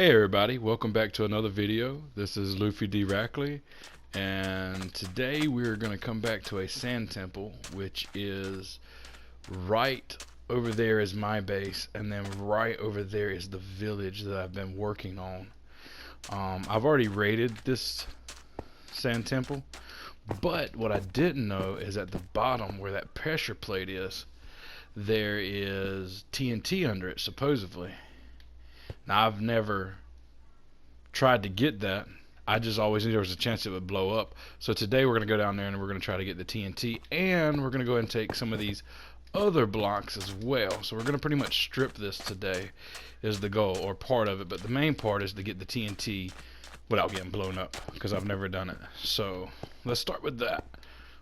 Hey everybody, welcome back to another video. This is LuffyDRackley, and today we're going to come back to a sand temple, which is right over there is my base, and then right over there is the village that I've been working on. I've already raided this sand temple, but what I didn't know is at the bottom where that pressure plate is, there is TNT under it, supposedly. Now, I've never tried to get that. I just always knew there was a chance it would blow up. So today we're going to go down there and we're going to try to get the TNT. And we're going to go ahead and take some of these other blocks as well. So we're going to pretty much strip this today is the goal, or part of it. But the main part is to get the TNT without getting blown up, because I've never done it. So let's start with that.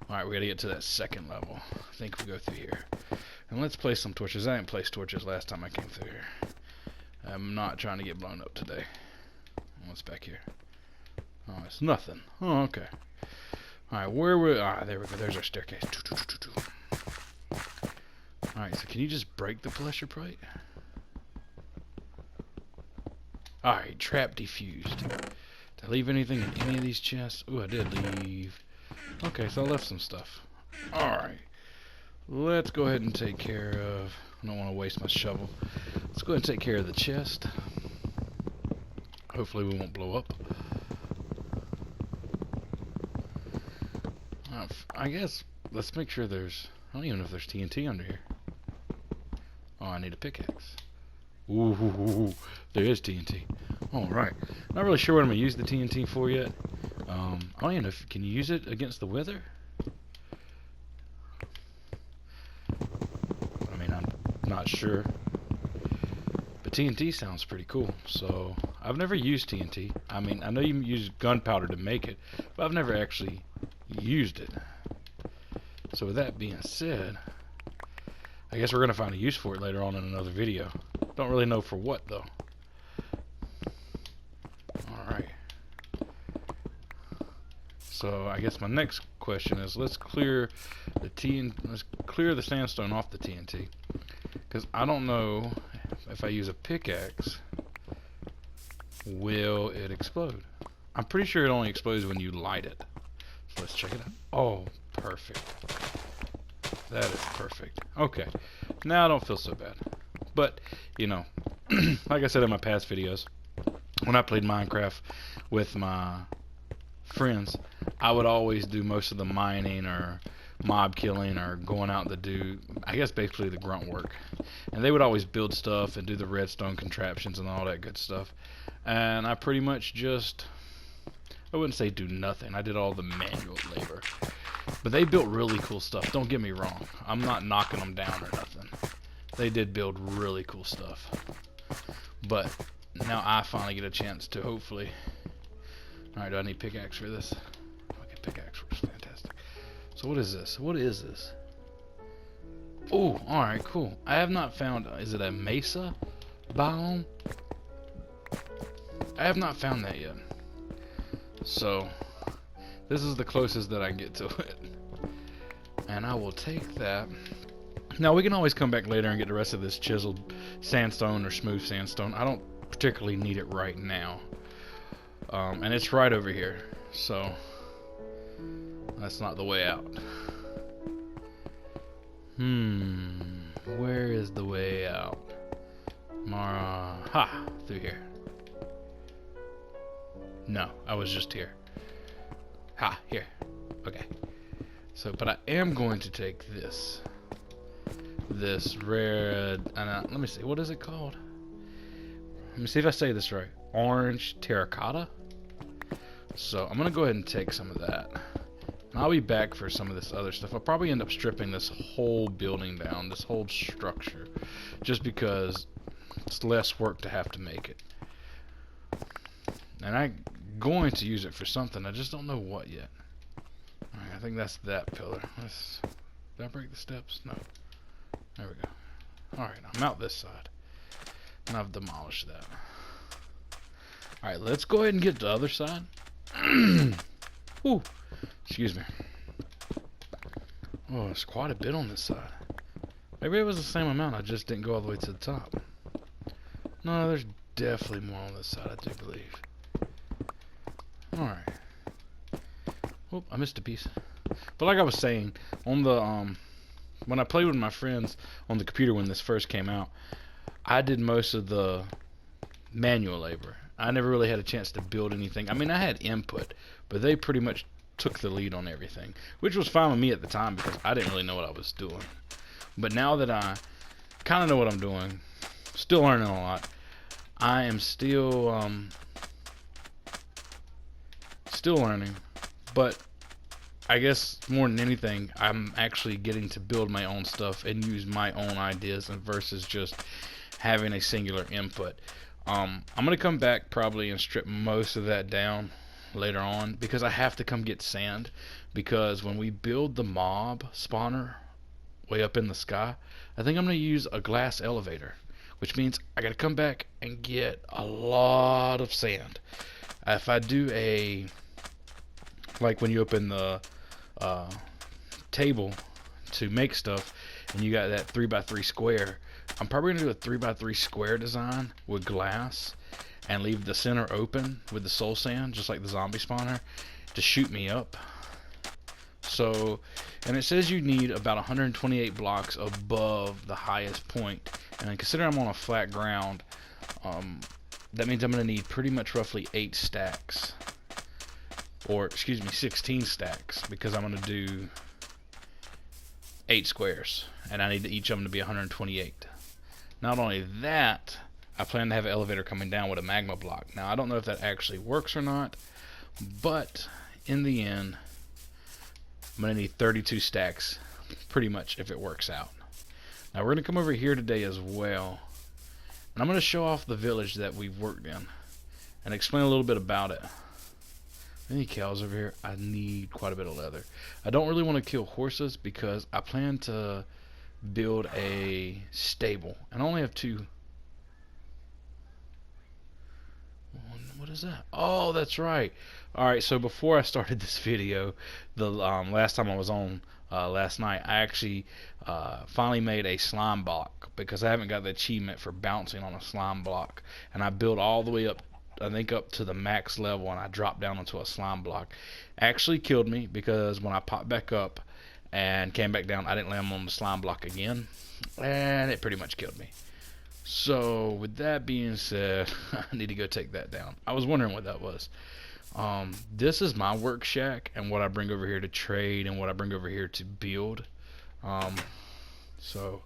Alright, we got to get to that second level. I think we go through here. And let's place some torches. I didn't place torches last time I came through here. I'm not trying to get blown up today. What's back here? Oh, it's nothing. Oh, okay. Alright, where we... there we go. There's our staircase. Alright, so can you just break the pressure plate? Alright, trap defused. Did I leave anything in any of these chests? Ooh, I did leave. Okay, so I left some stuff. Alright. Let's go ahead and take care of... I don't want to waste my shovel. Let's go ahead and take care of the chest. Hopefully we won't blow up. I guess let's make sure there's... I don't even know if there's TNT under here. Oh, I need a pickaxe. Ooh, there is TNT. Alright. Not really sure what I'm going to use the TNT for yet. I don't even know if... Can you use it against the weather? I mean, I'm not sure. But TNT sounds pretty cool. So, I've never used TNT. I mean, I know you use gunpowder to make it, but I've never actually used it. So with that being said, I guess we're going to find a use for it later on in another video. Don't really know for what, though. Alright. So, I guess my next question is, let's clear the sandstone off the TNT. Because I don't know if I use a pickaxe, will it explode? I'm pretty sure it only explodes when you light it. So let's check it out. Oh, perfect. That is perfect. Okay. Now I don't feel so bad. But, you know, like I said in my past videos, when I played Minecraft with my friends, I would always do most of the mining or mob killing or going out to do, I guess, basically the grunt work. And they would always build stuff and do the redstone contraptions and all that good stuff. And I pretty much just, I wouldn't say do nothing. I did all the manual labor. But they built really cool stuff. Don't get me wrong. I'm not knocking them down or nothing. They did build really cool stuff. But now I finally get a chance to hopefully... Alright, do I need pickaxe for this? Okay, pickaxe works fantastic. So what is this? What is this? Oh, alright, cool. I have not found... Is it a mesa biome? I have not found that yet. So, this is the closest that I can get to it. And I will take that. Now, we can always come back later and get the rest of this chiseled sandstone or smooth sandstone. I don't particularly need it right now. And it's right over here. So, that's not the way out. Where is the way out? Ha! Through here. No, I was just here. Ha! Here. Okay. So, but I am going to take this. This red... let me see. What is it called? Let me see if I say this right. Orange terracotta? So, I'm going to go ahead and take some of that. And I'll be back for some of this other stuff. I'll probably end up stripping this whole building down, this whole structure, just because it's less work to have to make it. And I'm going to use it for something. I just don't know what yet. Alright, I think that's that pillar. Did I break the steps? No. There we go. Alright, I'm out this side. And I've demolished that. Alright, let's go ahead and get to the other side. Ooh. Excuse me. Oh, there's quite a bit on this side. Maybe it was the same amount, I just didn't go all the way to the top. No, there's definitely more on this side, I do believe. Alright. Oh, I missed a piece. But like I was saying, on the when I played with my friends on the computer when this first came out, I did most of the manual labor. I never really had a chance to build anything. I mean, I had input, but they pretty much took the lead on everything, which was fine with me at the time because I didn't really know what I was doing. But now that I kind of know what I'm doing, still learning a lot, I am still learning, but I guess more than anything, I'm actually getting to build my own stuff and use my own ideas versus just having a singular input. I'm gonna come back probably and strip most of that down later on because I have to come get sand, because when we build the mob spawner way up in the sky, I think I'm gonna use a glass elevator, which means I gotta come back and get a lot of sand. If I do a, like when you open the table to make stuff and you got that 3x3 square, I'm probably gonna do a 3x3 square design with glass and leave the center open with the soul sand, just like the zombie spawner, to shoot me up. So, and it says you need about 128 blocks above the highest point, and considering I'm on a flat ground, that means I'm gonna need pretty much roughly 8 stacks, or excuse me, 16 stacks, because I'm gonna do 8 squares, and I need each of them to be 128. Not only that, I plan to have an elevator coming down with a magma block. Now, I don't know if that actually works or not, but in the end, I'm going to need 32 stacks, pretty much, if it works out. Now, we're going to come over here today as well, and I'm going to show off the village that we've worked in and explain a little bit about it. Any cows over here? I need quite a bit of leather. I don't really want to kill horses because I plan to build a stable, and I only have 2. What is that? Oh, that's right. Alright, so before I started this video, the last time I was on last night, I actually finally made a slime block because I haven't got the achievement for bouncing on a slime block, and I built all the way up, I think up to the max level, and I dropped down into a slime block. Actually killed me because when I popped back up and came back down, I didn't land on the slime block again, and it pretty much killed me. So with that being said, I need to go take that down. I was wondering what that was. This is my work shack and what I bring over here to trade and what I bring over here to build. So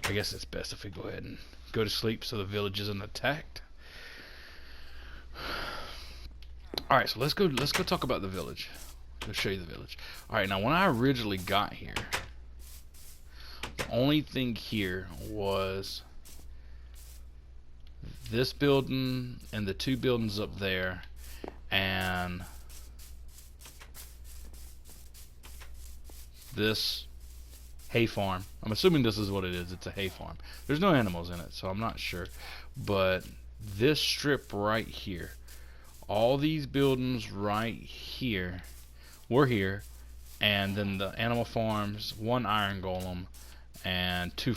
I guess it's best if we go ahead and go to sleep so the village isn't attacked. Alright, so let's go talk about the village. I'll show you the village. Alright, now when I originally got here, the only thing here was this building and the 2 buildings up there and this hay farm. I'm assuming this is what it is. It's a hay farm. There's no animals in it, so I'm not sure. But this strip right here, all these buildings right here were here, and then the animal farms, 1 iron golem, and 2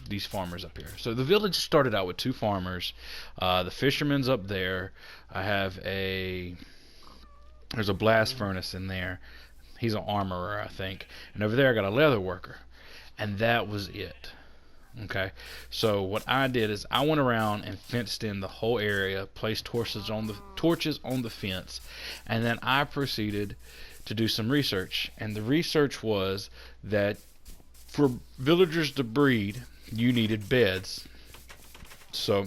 these farmers up here. So the village started out with 2 farmers. The fisherman's up there. I have there's a blast furnace in there. He's an armorer, I think. And over there I got a leather worker. And that was it. Okay, so what I did is I went around and fenced in the whole area, placed torches on the fence, and then I proceeded to do some research. And the research was that for villagers to breed, you needed beds. So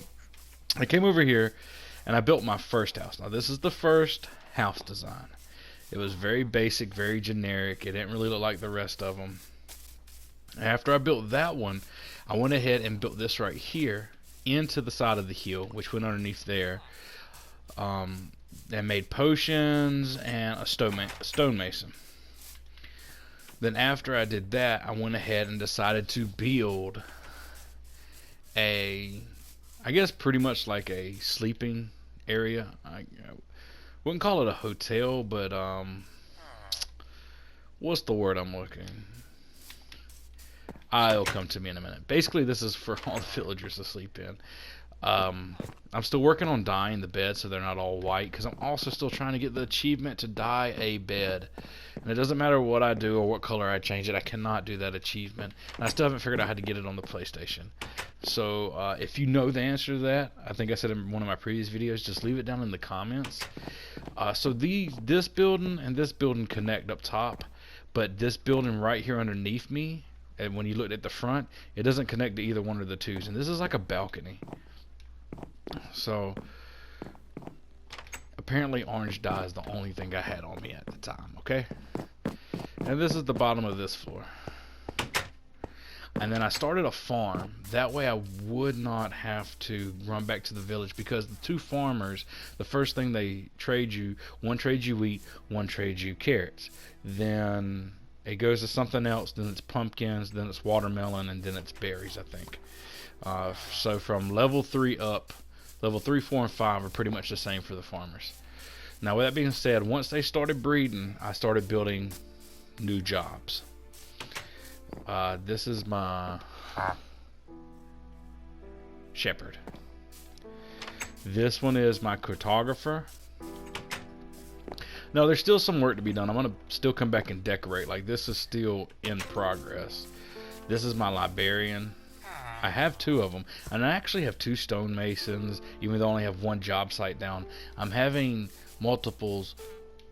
I came over here and I built my first house. Now this is the first house design. It was very basic, very generic. It didn't really look like the rest of them. After I built that one, I went ahead and built this right here into the side of the hill, which went underneath there, and made potions and a stonemason. Then after I did that, I went ahead and decided to build I guess pretty much like a sleeping area. I wouldn't call it a hotel, but what's the word I'm looking? It'll come to me in a minute. Basically, this is for all the villagers to sleep in. I'm still working on dyeing the bed so they're not all white, because I'm also still trying to get the achievement to dye a bed. And it doesn't matter what I do or what color I change it, I cannot do that achievement. And I still haven't figured out how to get it on the PlayStation. So if you know the answer to that, I think I said in one of my previous videos, just leave it down in the comments. So this building and this building connect up top, but this building right here underneath me, and when you look at the front, it doesn't connect to either one of the twos. And this is like a balcony. So apparently orange dye is the only thing I had on me at the time, okay? And this is the bottom of this floor. And then I started a farm. That way I would not have to run back to the village, because the two farmers, the first thing they trade you, one trades you wheat, one trades you carrots. Then it goes to something else, then it's pumpkins, then it's watermelon, and then it's berries, I think. So from level 3 up, level 3, 4, and 5 are pretty much the same for the farmers. Now with that being said, once they started breeding, I started building new jobs. This is my shepherd. This one is my cartographer. Now there's still some work to be done. I'm gonna still come back and decorate. Like, this is still in progress. This is my librarian. I have 2 of them, and I actually have 2 stonemasons, even though I only have 1 job site down. I'm having multiples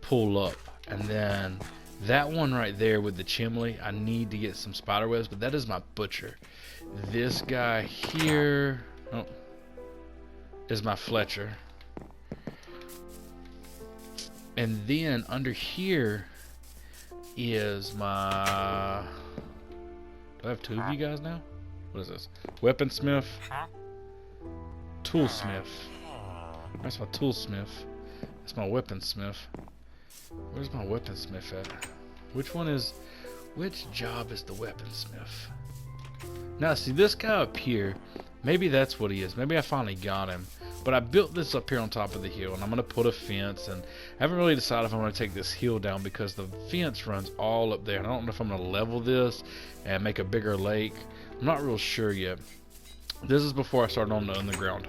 pull up, and then that one right there with the chimney, I need to get some spider webs, but that is my butcher. This guy here is my Fletcher. And then under here is my... Do I have 2 of you guys now? What is this? Weaponsmith. Toolsmith. That's my toolsmith. That's my weaponsmith. Where's my weaponsmith at? Which job is the weaponsmith? Now see, this guy up here, maybe that's what he is. Maybe I finally got him. But I built this up here on top of the hill, and I'm going to put a fence, and I haven't really decided if I'm going to take this hill down, because the fence runs all up there, and I don't know if I'm going to level this and make a bigger lake. I'm not real sure yet. This is before I started on the underground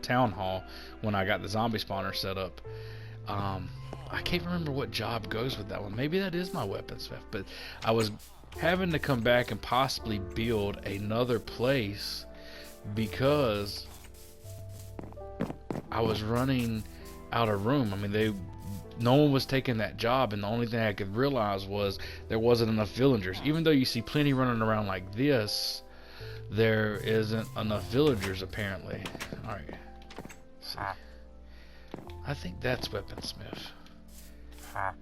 town hall, when I got the zombie spawner set up. I can't remember what job goes with that one. Maybe that is my weaponsmith, but I was having to come back and possibly build another place, because I was running out of room. I mean, no one was taking that job, and the only thing I could realize was there wasn't enough villagers. Even though you see plenty running around like this, there isn't enough villagers apparently. Alright, see. I think that's weaponsmith. I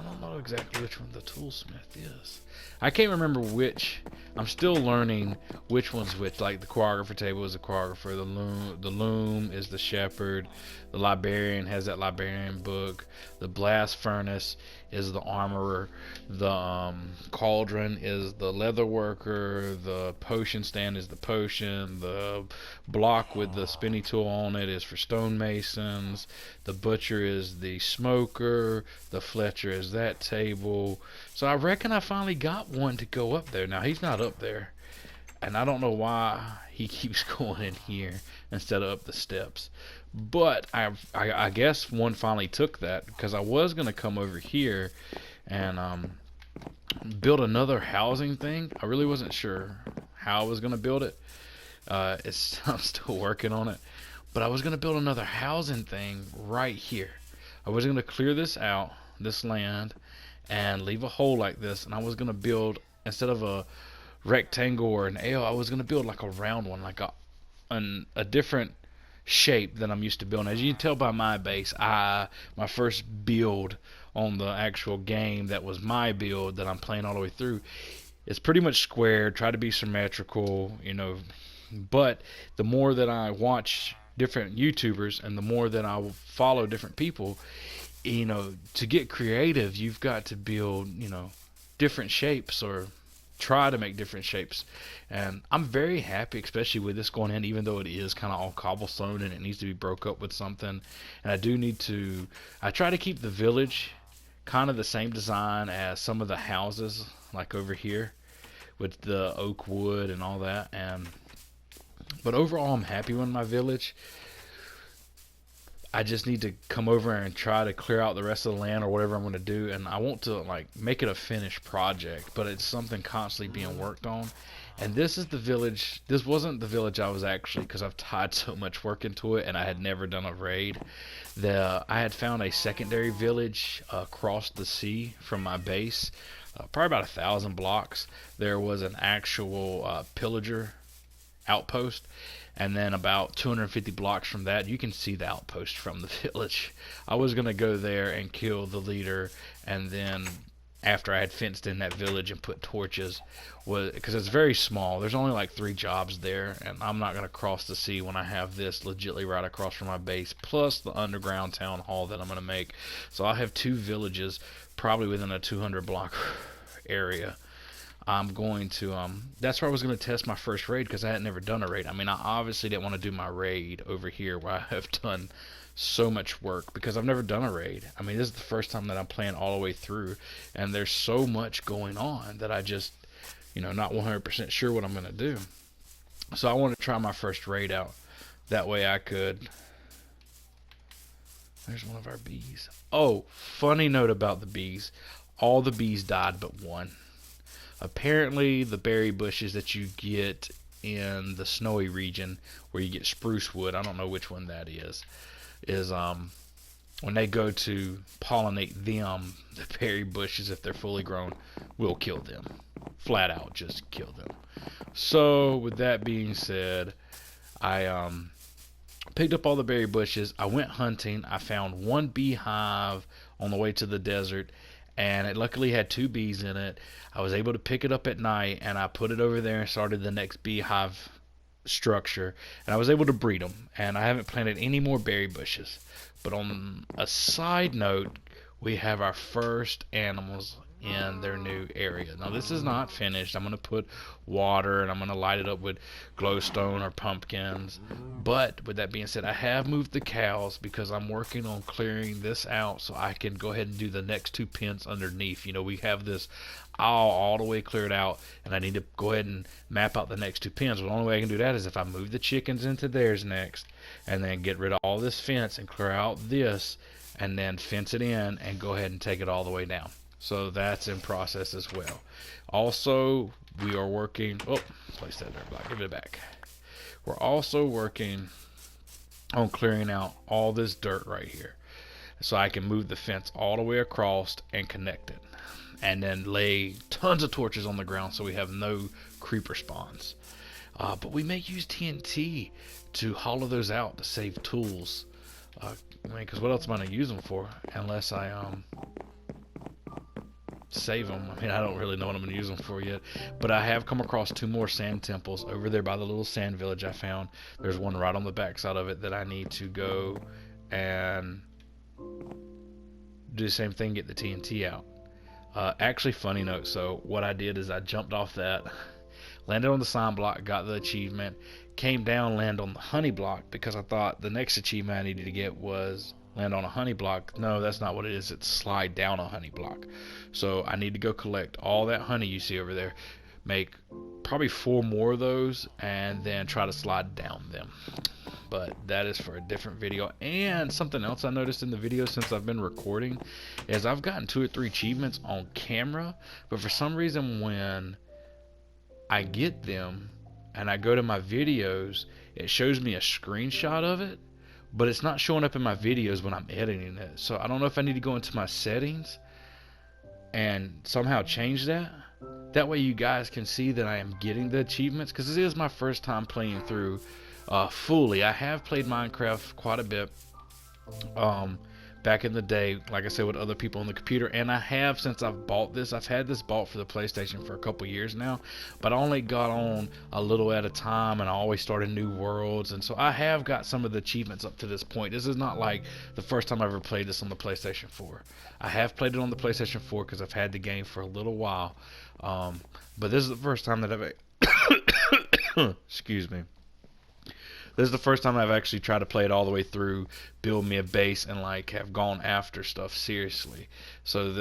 don't know exactly which one the toolsmith is. I can't remember which. I'm still learning which one's which. Like the choreographer table is the choreographer. The loom is the shepherd. The librarian has that librarian book. The blast furnace is the armorer. The cauldron is the leather worker. The potion stand is the potion. The block with the spinny tool on it is for stonemasons. The butcher is the smoker. The Fletcher is that table. So I reckon I finally got one to go up there. Now he's not up there, and I don't know why he keeps going in here instead of up the steps. But I guess one finally took that, because I was gonna come over here and build another housing thing. I really wasn't sure how I was gonna build it. I'm still working on it, but I was gonna build another housing thing right here. I was gonna clear this out, this land, and leave a hole like this, and I was gonna build, instead of a rectangle or an L, I was gonna build like a round one, like a different shape than I'm used to building. As you can tell by my base, my first build on the actual game that was my build that I'm playing all the way through, it's pretty much square, try to be symmetrical, you know. But the more that I watch different YouTubers and the more that I follow different people, you know, to get creative, you've got to build, you know, different shapes, or try to make different shapes. And I'm very happy, especially with this going in, even though it is kind of all cobblestone and it needs to be broke up with something. And I try to keep the village kind of the same design as some of the houses, like over here with the oak wood and all that. And But overall, I'm happy with my village. I just need to come over and try to clear out the rest of the land or whatever I'm going to do, and I want to like make it a finished project, but it's something constantly being worked on. And this is the village. This wasn't the village I was actually, because I've tied so much work into it and I had never done a raid. I had found a secondary village across the sea from my base, probably about 1,000 blocks. There was an actual pillager outpost, and then about 250 blocks from that you can see the outpost from the village. I was gonna go there and kill the leader, and then after I had fenced in that village and put torches, because it's very small, there's only like 3 jobs there, and I'm not gonna cross the sea when I have this legitly right across from my base, plus the underground town hall that I'm gonna make. So I'll have 2 villages probably within a 200 block area. I'm going to, that's where I was going to test my first raid, because I had never done a raid. I mean, I obviously didn't want to do my raid over here where I have done so much work, because I've never done a raid. I mean, this is the first time that I'm playing all the way through, and there's so much going on that I just, not 100% sure what I'm going to do. So I want to try my first raid out. That way I could, there's one of our bees. Oh, funny note about the bees. All the bees died but one. Apparently, the berry bushes that you get in the snowy region, where you get spruce wood, I don't know which one that is when they go to pollinate them, the berry bushes, if they're fully grown, will kill them. Flat out, just kill them. So, with that being said, I picked up all the berry bushes. I went hunting. I found one beehive on the way to the desert, and it luckily had 2 bees in it. I was able to pick it up at night, and I put it over there and started the next beehive structure, and I was able to breed them, and I haven't planted any more berry bushes. But on a side note, we have our first animals in their new area. Now, this is not finished. I'm going to put water, and I'm going to light it up with glowstone or pumpkins. But with that being said, I have moved the cows, because I'm working on clearing this out so I can go ahead and do the next 2 pens underneath. We have this aisle all the way cleared out, and I need to go ahead and map out the next 2 pens. Well, the only way I can do that is if I move the chickens into theirs next, and then get rid of all this fence and clear out this, and then fence it in and go ahead and take it all the way down. So that's in process as well. Also, we are working, place that there, Black, give it back. We're also working on clearing out all this dirt right here, so I can move the fence all the way across and connect it, and then lay tons of torches on the ground so we have no creeper spawns. But we may use TNT to hollow those out to save tools. Because what else am I going to use them for unless I save them? I mean, I don't really know what I'm going to use them for yet. But I have come across 2 more sand temples over there by the little sand village I found. There's one right on the backside of it that I need to go and do the same thing, get the TNT out. Actually, funny note, so what I did is I jumped off that, landed on the sign block, got the achievement, came down, land on the honey block, because I thought the next achievement I needed to get was land on a honey block. No, that's not what it is. It's slide down a honey block. So I need to go collect all that honey you see over there, make probably 4 more of those, and then try to slide down them. But that is for a different video. And something else I noticed in the video since I've been recording is I've gotten 2 or 3 achievements on camera, but for some reason when I get them and I go to my videos, it shows me a screenshot of it, but it's not showing up in my videos when I'm editing it. So I don't know if I need to go into my settings and somehow change that. That way you guys can see that I am getting the achievements, because this is my first time playing through fully. I have played Minecraft quite a bit back in the day, like I said, with other people on the computer, and I have, since I've bought this, I've had this bought for the PlayStation for a couple years now, but I only got on a little at a time, and I always started new worlds, and so I have got some of the achievements up to this point. This is not like the first time I ever played this on the PlayStation 4. I have played it on the PlayStation 4 because I've had the game for a little while, but this is the first time that I've excuse me. This is the first time I've actually tried to play it all the way through, build me a base, and like have gone after stuff seriously. So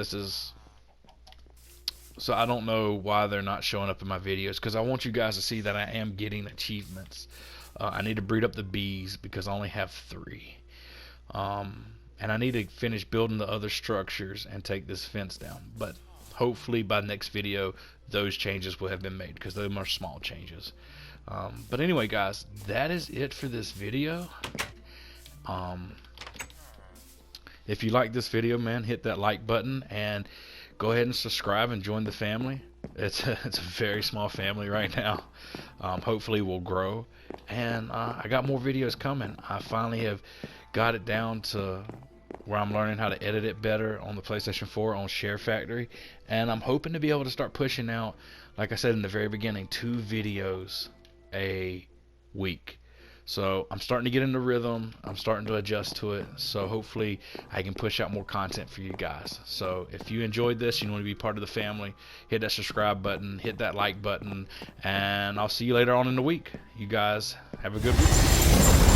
I don't know why they're not showing up in my videos, because I want you guys to see that I am getting achievements. I need to breed up the bees because I only have 3. And I need to finish building the other structures and take this fence down. But hopefully by next video, those changes will have been made because those are small changes. But anyway, guys, that is it for this video. If you like this video, man, hit that like button and go ahead and subscribe and join the family. It's a very small family right now. Hopefully we'll grow, and I got more videos coming. I finally have got it down to where I'm learning how to edit it better on the PlayStation 4 on Share Factory, and I'm hoping to be able to start pushing out, like I said in the very beginning, 2 videos a week. So I'm starting to get in the rhythm. I'm starting to adjust to it. So hopefully I can push out more content for you guys. So if you enjoyed this, you want to be part of the family, hit that subscribe button, hit that like button, and I'll see you later on in the week. You guys have a good week.